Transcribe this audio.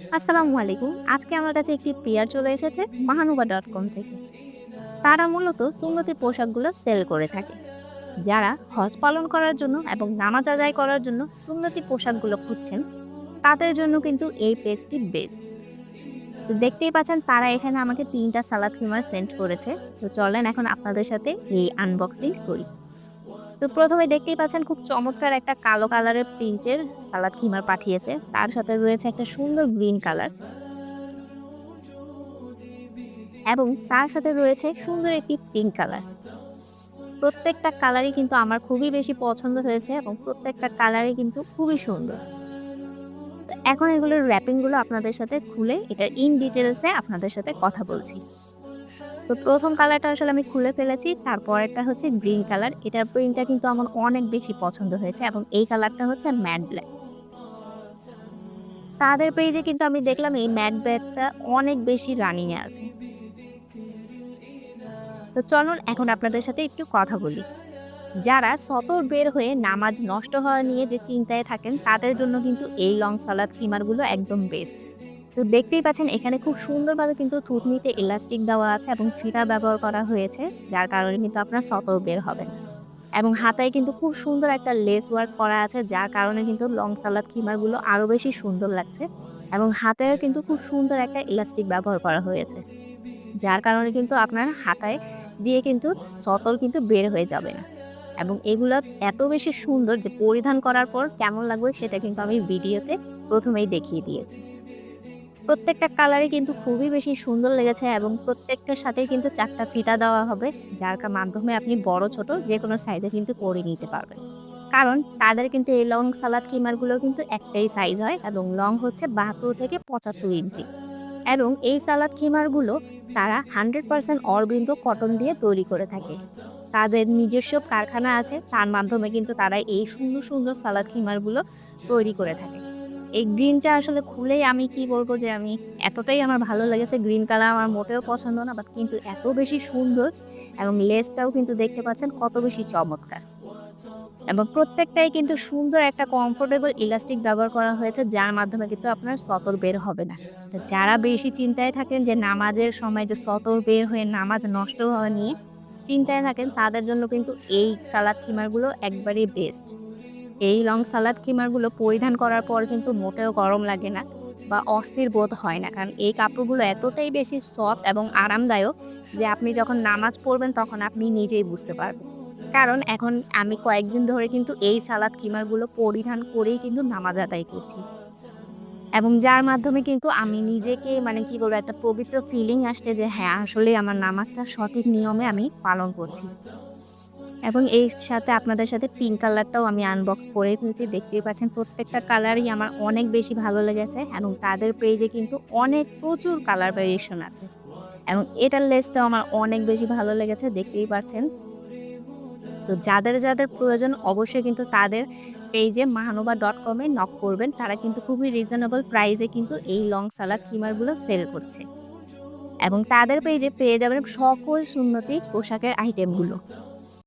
আসসালামু আলাইকুম। আজকে আমার কাছে একটি পেয়ার চলে এসেছে mahanuba.com থেকে। তারা মূলত সুন্নতি পোশাকগুলো সেল করে থাকে। যারা হজ পালন করার জন্য এবং নামাজ আদায় করার জন্য সুন্নতি পোশাকগুলো খুঁজছেন, তাদের জন্য কিন্তু এই পেজটি বেস্ট। তো দেখতেই পাচ্ছেন তারা এখানে আমাকে ৩ টা সালাদ খিমার সেন্ড করেছে। তো চলেন এখন আপনাদের সাথে এই আনবক্সিং করি। তো ১ম এ দেখতেই পাচ্ছেন খুব চমৎকার একটা কালো কালারের প্রিন্টের সালাদ খিমার পাঠিয়েছে। তার সাথে রয়েছে একটা সুন্দর গ্রিন কালার। এবং তার সাথে রয়েছে সুন্দর একটি পিঙ্ক কালার। প্রত্যেকটা কালারই কিন্তু আমার খুবই বেশি পছন্দ হয়েছে এবং প্রত্যেকটা কালারই কিন্তু খুবই সুন্দর। তো এখন এগুলোর র‍্যাপিং গুলো আপনাদের সাথে খুলে এটার ইন ডিটেইলস এ আপনাদের সাথে কথা বলছি। তো ১ম কালারটা আসলে আমি খুলে ফেলেছি। তারপরেরটা হচ্ছে গ্রিন কালার। এটার প্রিন্টটা কিন্তু আমার অনেক বেশি পছন্দ হয়েছে এবং এই কালারটা হচ্ছে ম্যাট ব্লাক। তাদের পেজে কিন্তু আমি দেখলাম এই ম্যাট ব্লাকটা অনেক বেশি রানিং এ আছে। তো চলুন এখন আপনাদের সাথে একটু কথা বলি। যারা সতর বের হয়ে নামাজ নষ্ট হওয়া নিয়ে যে চিন্তায় থাকেন তাদের জন্য কিন্তু এই লং সালাদ খিমারগুলো একদম বেস্ট। তো দেখতেই পাচ্ছেন এখানে খুব সুন্দরভাবে কিন্তু থুতনিতে ইলাস্টিক দেওয়া আছে এবং ফিতা ব্যবহার করা হয়েছে, যার কারণে কিন্তু আপনার সতর বের হবে না। এবং হাতায় কিন্তু খুব সুন্দর একটা লেস ওয়ার্ক করা আছে, যার কারণে কিন্তু লং সালাদ খিমারগুলো আরো বেশি সুন্দর লাগছে। এবং হাতেও কিন্তু খুব সুন্দর একটা ইলাস্টিক ব্যবহার করা হয়েছে, যার কারণে কিন্তু আপনার হাতায় দিয়ে কিন্তু সতর কিন্তু বের হয়ে যাবে না। এবং এগুলা এত বেশি সুন্দর যে পরিধান করার পর কেমন লাগবে সেটা কিন্তু আমি ভিডিওতে ১ম এই দেখিয়ে দিয়েছি। প্রত্যেকটা কালারই কিন্তু খুবই বেশি সুন্দর লেগেছে এবং প্রত্যেকটার সাথেই কিন্তু ৪ টা ফিতা দেওয়া হবে, যার মাধ্যমে আপনি বড় ছোট যেকোনো সাইজে কিন্তু পরে নিতে পারবেন। কারণ তাদের কিন্তু এই লং সালাদ খিমারগুলো কিন্তু একটাই সাইজ হয় এবং লং হচ্ছে ৭২ থেকে ৭৫ ইঞ্চি। এবং এই সালাদ খিমারগুলো তারা 100% অরবিন্দ কটন দিয়ে তৈরি করে থাকে। তাদের নিজস্ব কারখানা আছে, তার মাধ্যমে কিন্তু তারা এই সুন্দর, সুন্দর সালাদ খিমারগুলো তৈরি করে থাকে। এই গ্রিনটা আসলে খুলেই আমি কি বলব যে আমি এতটাই আমার ভালো লেগেছে। গ্রিন কালার আমার মোটেও পছন্দ না, বাট কিন্তু এত বেশি সুন্দর এবং লেসটাও কিন্তু দেখতে পাচ্ছেন কত বেশি চমৎকার। এবং প্রত্যেকটাই কিন্তু সুন্দর একটা কমফোর্টেবল ইলাস্টিক ব্যবহার করা হয়েছে, যার মাধ্যমে কিন্তু আপনার সতর বের হবে না। তো যারা বেশি চিন্তায় থাকেন যে নামাজের সময় যে সতর বের হয়ে নামাজ নষ্ট হওয়া নিয়ে চিন্তায় থাকেন, তাদের জন্য কিন্তু এই সালাদ খিমারগুলো একবারেই বেস্ট। এই লং সালাদ খিমারগুলো পরিধান করার পর কিন্তু মোটেও গরম লাগে না বা অস্থির বোধ হয় না। কারণ এই কাপড়গুলো এতটাই বেশি সফট এবং আরামদায়ক যে আপনি যখন নামাজ পড়বেন তখন আপনি নিজেই বুঝতে পারবেন। কারণ এখন আমি কয়েকদিন ধরে কিন্তু এই সালাদ খিমারগুলো পরিধান করেই কিন্তু নামাজ আদায় করছি। এবং যার মাধ্যমে কিন্তু আমি নিজেকে মানে কি বলবো একটা পবিত্র ফিলিং আসছে যে হ্যাঁ, আসলেই আমার নামাজটা সঠিক নিয়মে আমি পালন করছি। এবং এই সাথে আপনাদের সাথে পিঙ্ক কালারটাও আমি আনবক্স করে ফেলছি। দেখতেই পাচ্ছেন প্রত্যেকটা কালারই আমার অনেক বেশি ভালো লেগেছে এবং তাদের পেজে কিন্তু অনেক প্রচুর কালার ভেরিয়েশন আছে। এবং এটার লেসটাও আমার অনেক বেশি ভালো লেগেছে, দেখতেই পাচ্ছেন। তো যাদের প্রয়োজন অবশ্যই কিন্তু তাদের পেজে mahanuba.com এ নক করবেন। তারা কিন্তু খুবই রিজনেবল প্রাইস এ কিন্তু এই লং সালাদ খিমার গুলো সেল করছে। এবং তাদের পেজে পেয়ে যাবেন সকল সুন্নতি পোশাকের আইটেমগুলো।